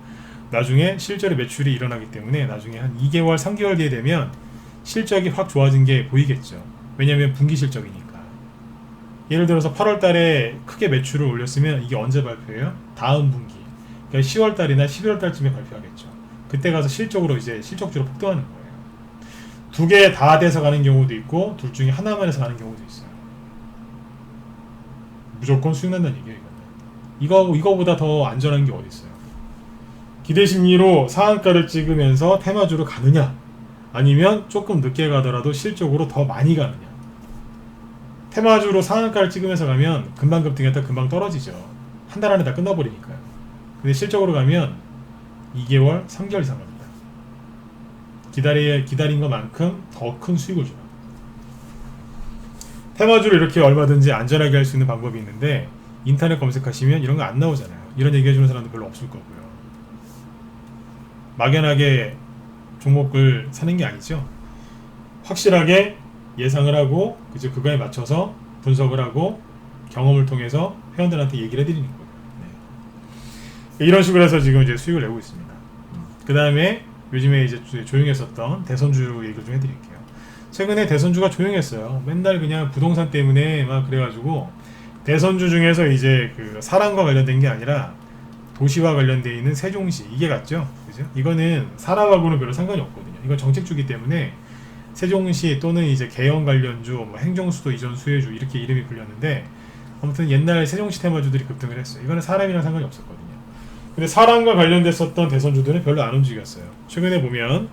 나중에 실제로 매출이 일어나기 때문에 나중에 한 2개월, 3개월 뒤에 되면 실적이 확 좋아진 게 보이겠죠. 왜냐면 분기 실적이니까. 예를 들어서 8월 달에 크게 매출을 올렸으면 이게 언제 발표해요? 다음 분기. 그러니까 10월 달이나 11월 달쯤에 발표하겠죠. 그때 가서 실적주로 폭등하는 거예요. 두 개 다 돼서 가는 경우도 있고, 둘 중에 하나만 해서 가는 경우도 있어요. 무조건 수익 난다는 얘기예요. 이거보다 더 안전한 게 어디 있어요? 기대심리로 상한가를 찍으면서 테마주로 가느냐, 아니면 조금 늦게 가더라도 실적으로 더 많이 가느냐. 테마주로 상한가를 찍으면서 가면 금방 급등했다 금방 떨어지죠. 한 달 안에 다 끝나버리니까요. 근데 실적으로 가면 2개월, 3개월 이상 갑니다. 기다린 것만큼 더 큰 수익을 줘요. 테마주를 이렇게 얼마든지 안전하게 할 수 있는 방법이 있는데, 인터넷 검색하시면 이런 거 안 나오잖아요. 이런 얘기 해주는 사람도 별로 없을 거고요. 막연하게 종목을 사는 게 아니죠. 확실하게 예상을 하고 그거에 맞춰서 분석을 하고 경험을 통해서 회원들한테 얘기를 해드리는 거예요. 네. 이런 식으로 해서 지금 이제 수익을 내고 있습니다. 그 다음에 요즘에 이제 조용했었던 대선주 얘기를 좀 해드릴게요. 최근에 대선주가 조용했어요. 맨날 그냥 부동산 때문에 막 그래가지고, 대선주 중에서 이제 그 사람과 관련된 게 아니라 도시와 관련되어 있는 세종시, 이게 같죠? 그죠? 이거는 사람하고는 별로 상관이 없거든요. 이건 정책주기 때문에 세종시 또는 이제 개형 관련주, 뭐 행정수도 이전 수혜주 이렇게 이름이 불렸는데, 아무튼 옛날 세종시 테마주들이 급등을 했어요. 이거는 사람이랑 상관이 없었거든요. 근데 사람과 관련됐었던 대선주들은 별로 안 움직였어요. 최근에 보면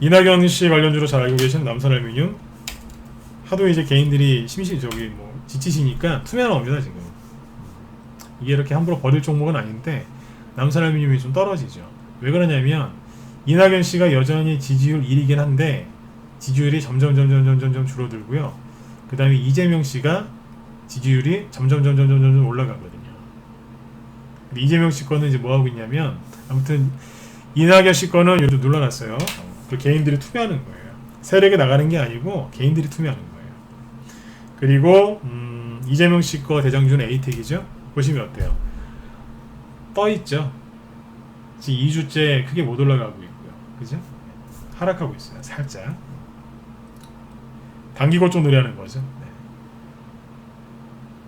이낙연 씨 관련주로 잘 알고 계신 남선알미늄, 하도 이제 개인들이 지치시니까 투매나옵니다 지금. 이게 이렇게 함부로 버릴 종목은 아닌데 남선알미늄이 좀 떨어지죠. 왜 그러냐면 이낙연 씨가 여전히 지지율 1위긴 한데 지지율이 점점 줄어들고요. 그 다음에 이재명 씨가 지지율이 점점 올라가거든요. 근데 이재명 씨 거는 이제 뭐 하고 있냐면, 아무튼 이낙연 씨 거는 요즘 눌러놨어요. 그 개인들이 투매하는 거예요. 세력에 나가는 게 아니고 개인들이 투매하는 거예요. 그리고 이재명 씨 거 대장주는 에이텍이죠. 보시면 어때요? 떠 있죠. 지금 2주째 크게 못 올라가고 있고요. 그죠? 하락하고 있어요. 살짝. 단기 고점 노래하는 거죠. 네.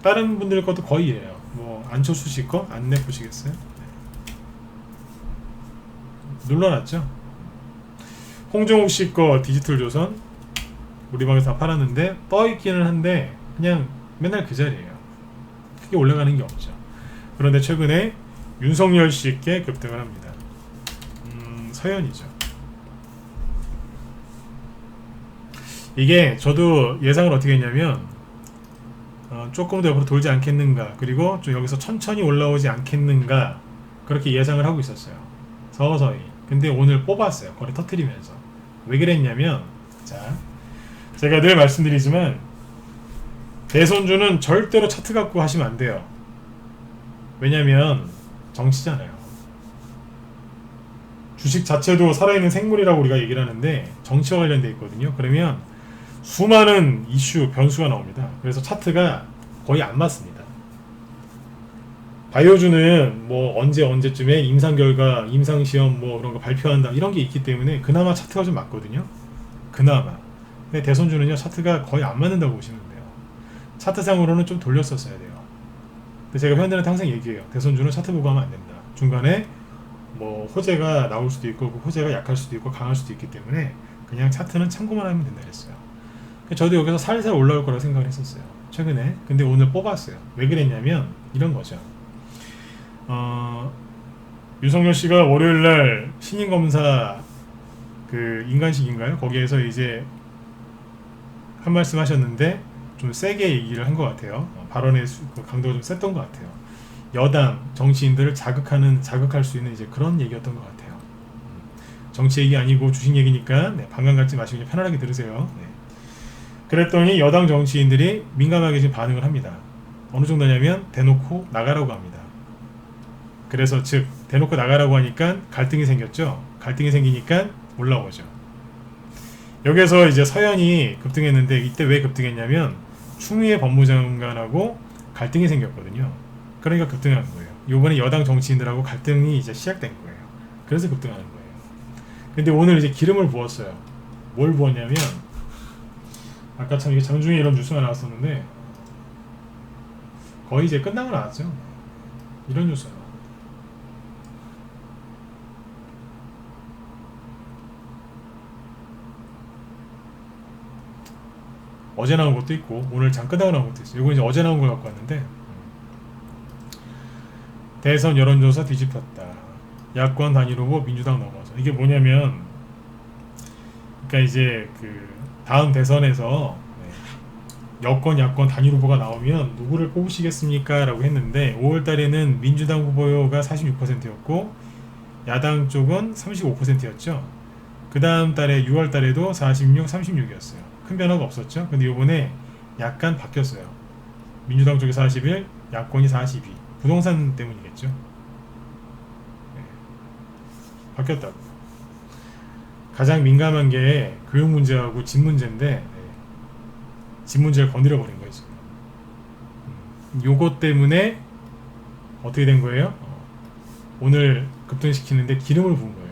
다른 분들 것도 거의 이래요. 뭐 안철수 씨 거 안내 보시겠어요? 네. 눌러놨죠. 홍정욱 씨 거 디지털 조선 우리 방에서 다 팔았는데 떠있기는 한데 그냥 맨날 그 자리예요. 크게 올라가는 게 없죠. 그런데 최근에 윤석열 씨께 급등을 합니다. 서현이죠. 이게 저도 예상을 어떻게 했냐면 조금 더 옆으로 돌지 않겠는가, 그리고 좀 여기서 천천히 올라오지 않겠는가, 그렇게 예상을 하고 있었어요. 서서히. 근데 오늘 뽑았어요. 거래 터트리면서. 왜 그랬냐면, 자, 제가 늘 말씀드리지만 대선주는 절대로 차트 갖고 하시면 안 돼요. 왜냐면 정치잖아요. 주식 자체도 살아있는 생물이라고 우리가 얘기를 하는데 정치와 관련돼 있거든요. 그러면 수많은 이슈, 변수가 나옵니다. 그래서 차트가 거의 안 맞습니다. 바이오주는 뭐 언제쯤에 임상결과, 임상시험 뭐 그런 거 발표한다, 이런 게 있기 때문에 그나마 차트가 좀 맞거든요. 그나마. 근데 대선주는요, 차트가 거의 안 맞는다고 보시면 돼요. 차트상으로는 좀 돌렸었어야 돼요. 근데 제가 회원들한테 항상 얘기해요. 대선주는 차트 보고 하면 안 된다. 중간에 뭐 호재가 나올 수도 있고, 그 호재가 약할 수도 있고 강할 수도 있기 때문에 그냥 차트는 참고만 하면 된다 그랬어요. 저도 여기서 살살 올라올 거라고 생각을 했었어요, 최근에. 근데 오늘 뽑았어요. 왜 그랬냐면 이런 거죠. 윤석열 씨가 월요일날 신인검사 그 인간식인가요? 거기에서 이제 한 말씀 하셨는데 좀 세게 얘기를 한 것 같아요. 발언의 강도가 좀 셌던 것 같아요. 여당 정치인들을 자극할 수 있는 이제 그런 얘기였던 것 같아요. 정치 얘기 아니고 주식 얘기니까 방광 갖지 마시고 그냥 편안하게 들으세요. 그랬더니 여당 정치인들이 민감하게 지금 반응을 합니다. 어느 정도냐면 대놓고 나가라고 합니다. 그래서 즉 대놓고 나가라고 하니까 갈등이 생겼죠. 갈등이 생기니까 올라오죠. 여기서 이제 서현이 급등했는데, 이때 왜 급등했냐면 추미애 법무장관하고 갈등이 생겼거든요. 그러니까 급등하는 거예요. 이번에 여당 정치인들하고 갈등이 이제 시작된 거예요. 그래서 급등하는 거예요. 근데 오늘 이제 기름을 부었어요. 뭘 부었냐면, 아까 참 이게 장중에 이런 뉴스가 나왔었는데 거의 이제 끝나고 나왔죠. 이런 뉴스가. 어제 나온 것도 있고 오늘 장 끝나고 나온 것도 있어요. 이거 이제 어제 나온 걸 갖고 왔는데, 대선 여론조사 뒤집혔다. 야권 단일 후보 민주당 넘어서. 이게 뭐냐면, 그러니까 이제 그 다음 대선에서 여권 야권 단일 후보가 나오면 누구를 뽑으시겠습니까? 라고 했는데 5월달에는 민주당 후보가 46%였고 야당 쪽은 35%였죠. 그 다음 달에 6월달에도 46, 36이었어요. 큰 변화가 없었죠. 근데 이번에 약간 바뀌었어요. 민주당 쪽이 41, 야권이 42. 부동산 때문이겠죠. 바뀌었다고. 가장 민감한 게 교육 문제하고 집 문제인데, 집 문제를 건드려 버린 거예요 지금. 요것 때문에 어떻게 된 거예요? 오늘 급등시키는데 기름을 부은 거예요.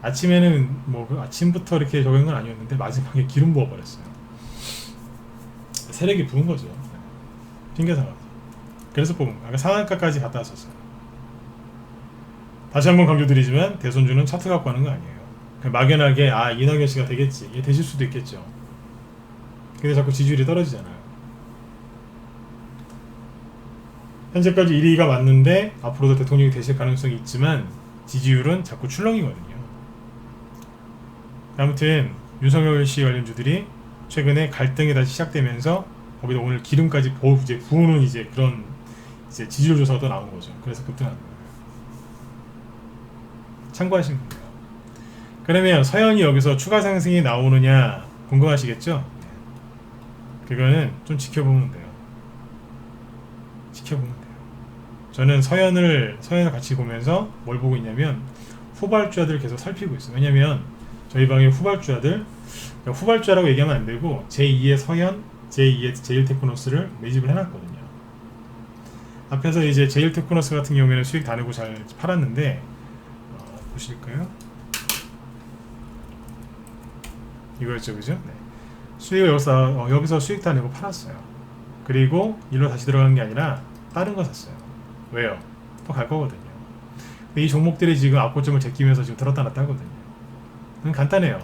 아침에는 뭐 아침부터 이렇게 적은 건 아니었는데 마지막에 기름 부어버렸어요. 세력이 부은 거죠. 핑계 삼아서. 그래서 뽑은 거예요. 상한가까지 갔다 왔었어요. 다시 한번 강조드리지만 대선주는 차트 갖고 하는 거 아니에요. 막연하게 이낙연 씨가 되겠지, 얘 되실 수도 있겠죠. 근데 자꾸 지지율이 떨어지잖아요. 현재까지 1위가 맞는데 앞으로도 대통령이 되실 가능성이 있지만 지지율은 자꾸 출렁이거든요. 아무튼 윤석열 씨 관련주들이 최근에 갈등이 다시 시작되면서 거기다 오늘 기름까지 부으는 이제 그런 이제 지지율 조사가 또 나온 거죠. 그래서 급등하는 거예요. 참고하시면 돼요. 그러면 서현이 여기서 추가 상승이 나오느냐 궁금하시겠죠? 그거는 좀 지켜보면 돼요. 지켜보면 돼요. 저는 서현을 같이 보면서 뭘 보고 있냐면 후발주자들을 계속 살피고 있어요. 왜냐면 저희 방에 후발주자라고 얘기하면 안 되고 제2의 서현, 제2의 제일테크노스를 매집을 해놨거든요. 앞에서 이제 제일테크노스 같은 경우에는 수익 다 내고 잘 팔았는데, 보실까요? 이거였죠, 그죠? 네. 수익을 여기서 수익 다 내고 팔았어요. 그리고 일로 다시 들어간 게 아니라 다른 거 샀어요. 왜요? 또 갈 거거든요. 이 종목들이 지금 앞고점을 제끼면서 지금 들었다 놨다 하거든요. 간단해요.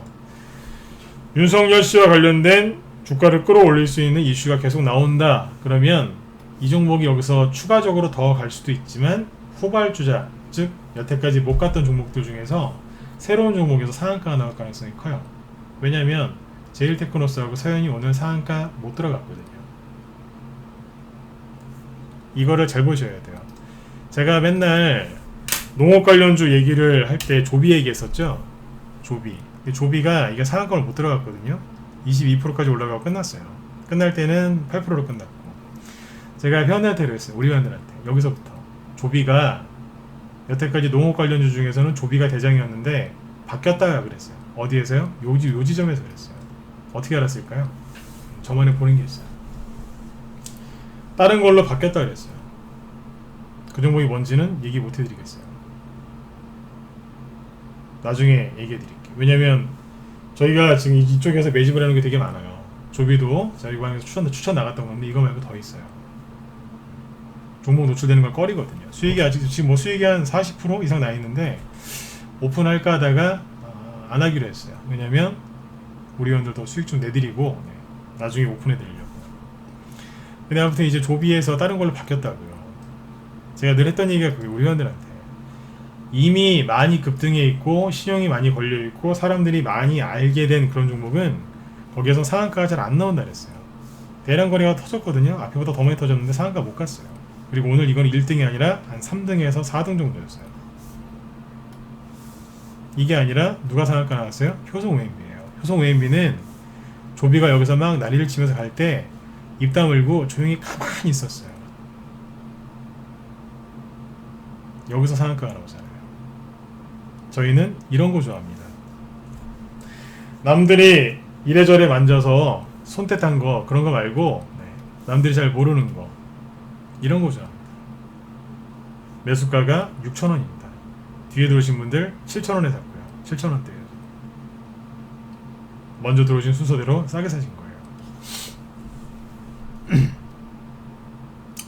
윤석열 씨와 관련된 주가를 끌어올릴 수 있는 이슈가 계속 나온다. 그러면 이 종목이 여기서 추가적으로 더 갈 수도 있지만 후발주자, 즉 여태까지 못 갔던 종목들 중에서 새로운 종목에서 상한가가 나올 가능성이 커요. 왜냐하면 제일테크노스하고 서현이 오늘 상한가 못 들어갔거든요. 이거를 잘 보셔야 돼요. 제가 맨날 농업 관련주 얘기를 할 때 조비 얘기했었죠. 조비가 이게 상한가를 못 들어갔거든요. 22%까지 올라가고 끝났어요. 끝날 때는 8%로 끝났고, 제가 회원들한테 그랬어요. 우리 회원들한테 여기서부터 조비가 여태까지 농업 관련주 중에서는 조비가 대장이었는데 바뀌었다가 그랬어요. 어디에서요? 요 지점에서 그랬어요. 어떻게 알았을까요? 저만에 보는 게 있어요. 다른 걸로 바뀌었다 그랬어요. 그 종목이 뭔지는 얘기 못 해드리겠어요. 나중에 얘기해 드릴게요. 왜냐면 저희가 지금 이쪽에서 매집을 하는 게 되게 많아요. 조비도 저희 방에서 추천 나갔던 건데 이거 말고 더 있어요. 종목 노출되는 건 꺼리거든요. 수익이 아직 지금 뭐 수익이 한 40% 이상 나 있는데 오픈할까 하다가 안 하기로 했어요. 왜냐면 우리 회원들도 수익 좀 내드리고 나중에 오픈해 드리려고. 근데 아무튼 이제 조비에서 다른 걸로 바뀌었다고요. 제가 늘 했던 얘기가 그게 우리 회원들한테 이미 많이 급등해 있고 신용이 많이 걸려 있고 사람들이 많이 알게 된 그런 종목은 거기에서 상한가가 잘 안 나온다 그랬어요. 대량 거래가 터졌거든요. 앞에보다 더 많이 터졌는데 상한가 못 갔어요. 그리고 오늘 이건 1등이 아니라 한 3등에서 4등 정도였어요. 이게 아니라 누가 상한가 나왔어요? 효성 OMB예요. 효성 OMB는 조비가 여기서 막 난리를 치면서 갈 때 입 다물고 조용히 가만히 있었어요. 여기서 상한가가 나오잖아요. 저희는 이런 거 좋아합니다. 남들이 이래저래 만져서 손tet한 거 그런 거 말고 남들이 잘 모르는 거 이런 거 좋아합니다. 매수가가 6,000원입니다. 뒤에 들어오신 분들 7,000원에 샀고요. 7,000원대예요. 먼저 들어오신 순서대로 싸게 사신 거예요.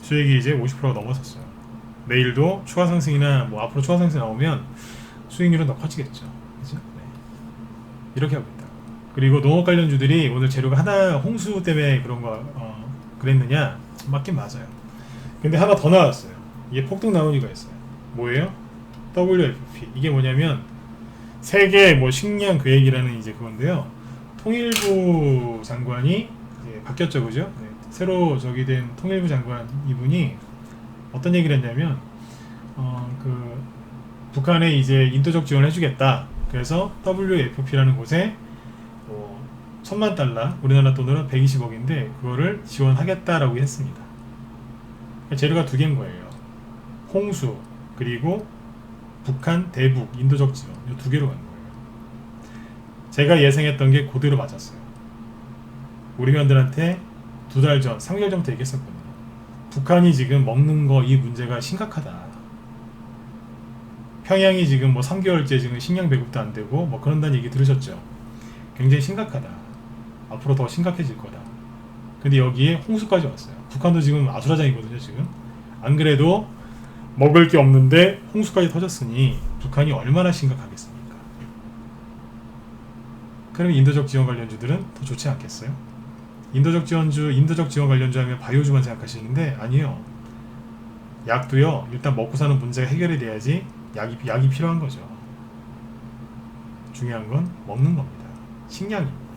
수익이 이제 50%가 넘어섰어요. 내일도 추가 상승이나 뭐 앞으로 추가 상승 나오면 수익률은 더 커지겠죠. 그죠? 네. 이렇게 하고 있다. 그리고 농업 관련주들이 오늘 재료가 하나 홍수 때문에 그런 거 그랬느냐? 맞긴 맞아요. 근데 하나 더 나왔어요. 이게 폭등 나온 이유가 있어요. 뭐예요? WFP. 이게 뭐냐면 세계 뭐 식량 계획이라는 이제 그건데요. 통일부 장관이 이제 바뀌었죠, 그죠? 네. 새로 저기 된 통일부 장관 이분이 어떤 얘기를 했냐면 그 북한에 이제 인도적 지원을 해주겠다. 그래서 WFP라는 곳에 1,000만 달러, 우리나라 돈으로 120억인데 그거를 지원하겠다라고 했습니다. 재료가 두 개인 거예요. 홍수 그리고 북한 대북 인도적 지원 이 두 개로 간 거예요. 제가 예상했던 게 그대로 맞았어요. 우리 회원들한테 2달 전, 3개월 전부터 얘기했었거든요. 북한이 지금 먹는 거 이 문제가 심각하다. 평양이 지금 뭐 3개월째 지금 식량 배급도 안 되고 뭐 그런다는 얘기 들으셨죠? 굉장히 심각하다. 앞으로 더 심각해질 거다. 근데 여기에 홍수까지 왔어요. 북한도 지금 아수라장이거든요, 지금. 안 그래도 먹을 게 없는데 홍수까지 터졌으니 북한이 얼마나 심각하겠습니까? 그럼 인도적 지원 관련주들은 더 좋지 않겠어요? 인도적 지원 관련주 하면 바이오주만 생각하시는데 아니에요. 약도요. 일단 먹고 사는 문제가 해결이 돼야지 약이 필요한 거죠. 중요한 건 먹는 겁니다. 식량입니다.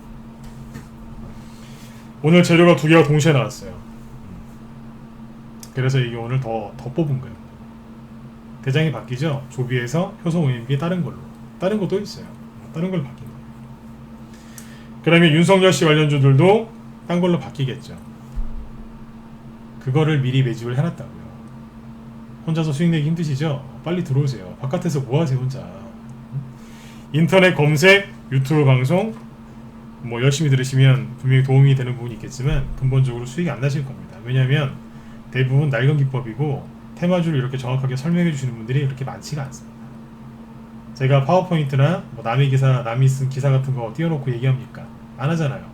오늘 재료가 두 개가 동시에 나왔어요. 그래서 이게 오늘 더 뽑은 거예요. 대장이 바뀌죠. 조비에서 효성 OMB 다른 걸로. 다른 것도 있어요. 다른 걸로 바뀐 거예요. 그러면 윤석열 씨 관련주들도 딴 걸로 바뀌겠죠. 그거를 미리 매집을 해놨다고요. 혼자서 수익 내기 힘드시죠? 빨리 들어오세요. 바깥에서 뭐 하세요 혼자. 인터넷 검색, 유튜브 방송 뭐 열심히 들으시면 분명히 도움이 되는 부분이 있겠지만 근본적으로 수익이 안 나실 겁니다. 왜냐하면 대부분 낡은 기법이고 테마주를 이렇게 정확하게 설명해 주시는 분들이 그렇게 많지가 않습니다. 제가 파워포인트나 뭐 남이 쓴 기사 같은 거 띄워놓고 얘기합니까? 안 하잖아요.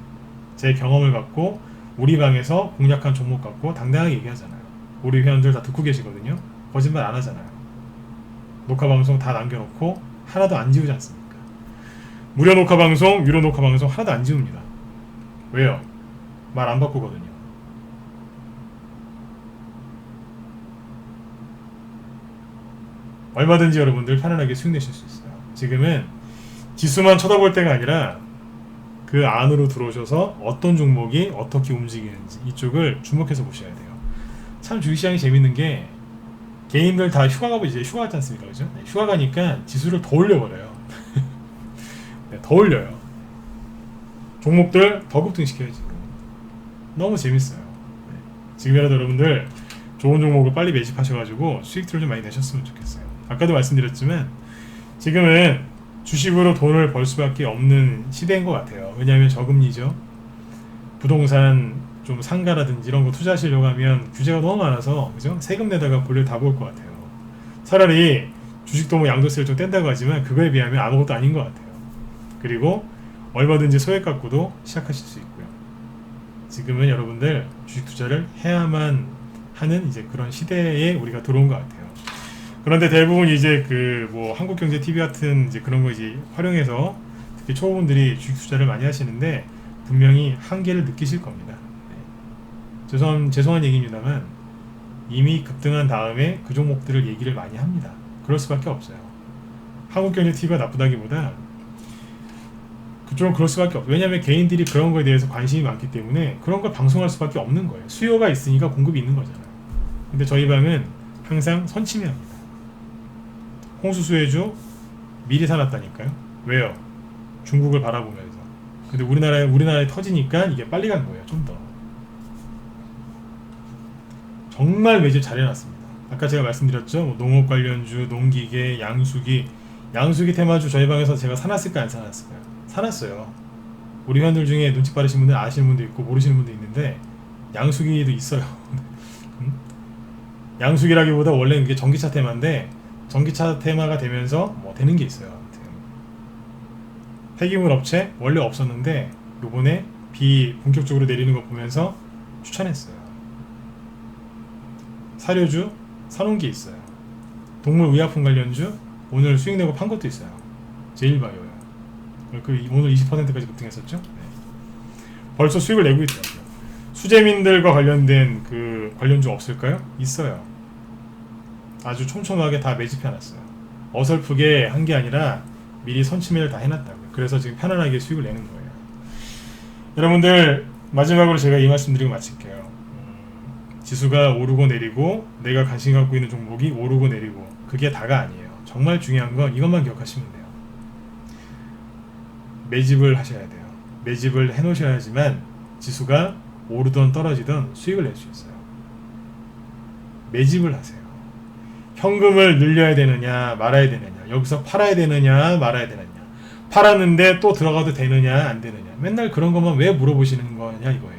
제 경험을 갖고 우리 방에서 공략한 종목 갖고 당당하게 얘기하잖아요. 우리 회원들 다 듣고 계시거든요. 거짓말 안 하잖아요. 녹화 방송 다 남겨놓고 하나도 안 지우지 않습니까? 무료 녹화 방송, 유료 녹화 방송 하나도 안 지웁니다. 왜요? 말 안 바꾸거든요. 얼마든지 여러분들 편안하게 수익 내실 수 있어요. 지금은 지수만 쳐다볼 때가 아니라 그 안으로 들어오셔서 어떤 종목이 어떻게 움직이는지 이쪽을 주목해서 보셔야 돼요. 참 주식시장이 재밌는 게 개인들 다 휴가 가고 이제 휴가 갔지 않습니까? 그죠? 네, 휴가 가니까 지수를 더 올려버려요. 네, 더 올려요. 종목들 더 급등시켜요. 지금 너무 재밌어요. 네, 지금이라도 여러분들 좋은 종목을 빨리 매집하셔가지고 수익들을 좀 많이 내셨으면 좋겠어요. 아까도 말씀드렸지만 지금은 주식으로 돈을 벌 수밖에 없는 시대인 것 같아요. 왜냐하면 저금리죠. 부동산 좀 상가라든지 이런 거 투자하시려고 하면 규제가 너무 많아서 그죠? 세금 내다가 볼일 다 볼 것 같아요. 차라리 주식도 뭐 양도세를 좀 뗀다고 하지만 그거에 비하면 아무것도 아닌 것 같아요. 그리고 얼마든지 소액 갖고도 시작하실 수 있고요. 지금은 여러분들 주식 투자를 해야만 하는 이제 그런 시대에 우리가 들어온 것 같아요. 그런데 대부분 이제 그 뭐 한국경제TV 같은 이제 그런 거 이제 활용해서 특히 초보분들이 주식 투자를 많이 하시는데 분명히 한계를 느끼실 겁니다. 네. 죄송한 얘기입니다만 이미 급등한 다음에 그 종목들을 얘기를 많이 합니다. 그럴 수밖에 없어요. 한국경제TV가 나쁘다기보다 그쪽은 그럴 수밖에 없어요. 왜냐하면 개인들이 그런 거에 대해서 관심이 많기 때문에 그런 걸 방송할 수밖에 없는 거예요. 수요가 있으니까 공급이 있는 거잖아요. 근데 저희 방은 항상 선침해합니다. 홍수수혜주 미리 사놨다니까요. 왜요? 중국을 바라보면서. 근데 우리나라에 터지니까 이게 빨리 간 거예요. 좀 더. 정말 매집 잘 해놨습니다. 아까 제가 말씀드렸죠. 뭐 농업 관련주, 농기계, 양수기 테마주 저희 방에서 제가 사놨을까 안 사놨을까요? 사놨어요. 우리 회원들 중에 눈치 빠르신 분들 아시는 분도 있고 모르시는 분도 있는데 양수기도 있어요. 양수기라기보다 원래는 이게 전기차 테마인데 전기차 테마가 되면서 뭐 되는 게 있어요. 아무튼 폐기물 업체 원래 없었는데 요번에 비 본격적으로 내리는 거 보면서 추천했어요. 사료주 사놓은 게 있어요. 동물 의약품 관련주 오늘 수익 내고 판 것도 있어요. 제일바이오요. 오늘 20%까지 급등했었죠. 네. 벌써 수익을 내고 있더라고요. 수재민들과 관련된 그 관련주 없을까요? 있어요. 아주 촘촘하게 다 매집해놨어요. 어설프게 한 게 아니라 미리 선침해를 다 해놨다고요. 그래서 지금 편안하게 수익을 내는 거예요. 여러분들 마지막으로 제가 이 말씀 드리고 마칠게요. 지수가 오르고 내리고 내가 관심 갖고 있는 종목이 오르고 내리고 그게 다가 아니에요. 정말 중요한 건 이것만 기억하시면 돼요. 매집을 하셔야 돼요. 매집을 해놓으셔야지만 지수가 오르던 떨어지던 수익을 낼 수 있어요. 매집을 하세요. 현금을 늘려야 되느냐 말아야 되느냐, 여기서 팔아야 되느냐 말아야 되느냐, 팔았는데 또 들어가도 되느냐 안 되느냐, 맨날 그런 것만 왜 물어보시는 거냐 이거예요.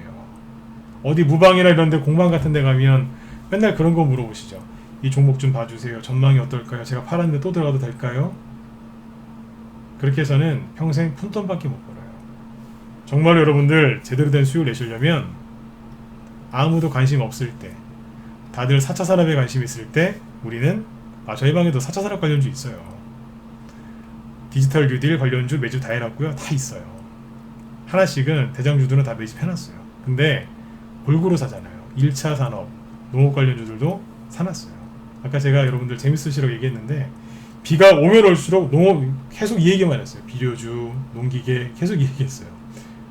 어디 무방이나 이런 데 공방 같은 데 가면 맨날 그런 거 물어보시죠. 이 종목 좀 봐주세요. 전망이 어떨까요? 제가 팔았는데 또 들어가도 될까요? 그렇게 해서는 평생 푼돈밖에 못 벌어요. 정말로 여러분들 제대로 된 수익을 내시려면 아무도 관심 없을 때, 다들 4차 산업에 관심 있을 때 우리는 저희 방에도 4차 산업 관련주 있어요. 디지털 뉴딜 관련주 매주 다 해놨고요. 다 있어요. 하나씩은 대장주들은 다 매집해놨어요. 근데 골고루 사잖아요. 1차 산업, 농업 관련주들도 사놨어요. 아까 제가 여러분들 재밌으시라고 얘기했는데 비가 오면 올수록 농업 계속 이 얘기만 했어요. 비료주, 농기계 계속 이 얘기했어요.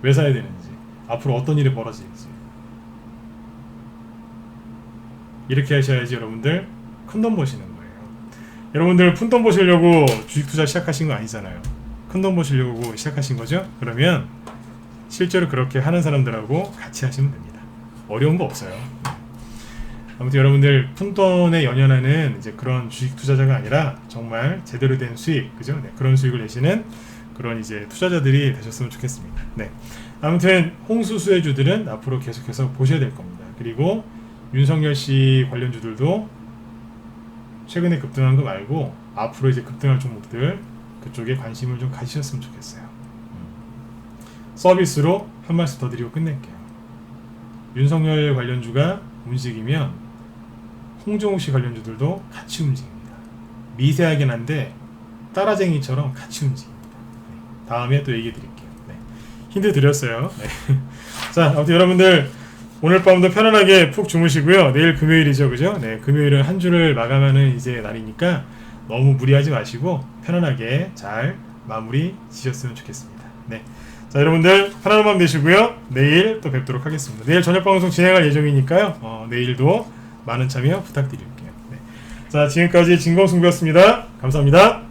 왜 사야 되는지, 앞으로 어떤 일이 벌어질지. 이렇게 하셔야지 여러분들 큰돈 버시는 거예요. 여러분들 푼돈 버시려고 주식 투자 시작하신 거 아니잖아요. 큰돈 버시려고 시작하신 거죠? 그러면 실제로 그렇게 하는 사람들하고 같이 하시면 됩니다. 어려운 거 없어요. 아무튼 여러분들 푼돈에 연연하는 이제 그런 주식 투자자가 아니라 정말 제대로 된 수익, 그죠? 네, 그런 수익을 내시는 그런 이제 투자자들이 되셨으면 좋겠습니다. 네. 아무튼 홍수수혜주들은 앞으로 계속해서 보셔야 될 겁니다. 그리고 윤석열 씨 관련주들도 최근에 급등한 거 말고 앞으로 이제 급등할 종목들 그쪽에 관심을 좀 가지셨으면 좋겠어요. 서비스로 한 말씀 더 드리고 끝낼게요. 윤석열 관련주가 움직이면 홍정욱 씨 관련주들도 같이 움직입니다. 미세하긴 한데 따라쟁이처럼 같이 움직입니다. 네. 다음에 또 얘기해 드릴게요. 네. 힌트 드렸어요. 네. 자, 아무튼 여러분들 오늘 밤도 편안하게 푹 주무시고요. 내일 금요일이죠, 그죠? 네, 금요일은 한 주를 마감하는 이제 날이니까 너무 무리하지 마시고 편안하게 잘 마무리 지셨으면 좋겠습니다. 네. 자, 여러분들 편안한 밤 되시고요. 내일 또 뵙도록 하겠습니다. 내일 저녁 방송 진행할 예정이니까요. 내일도 많은 참여 부탁드릴게요. 네. 자, 지금까지 진검승부였습니다. 감사합니다.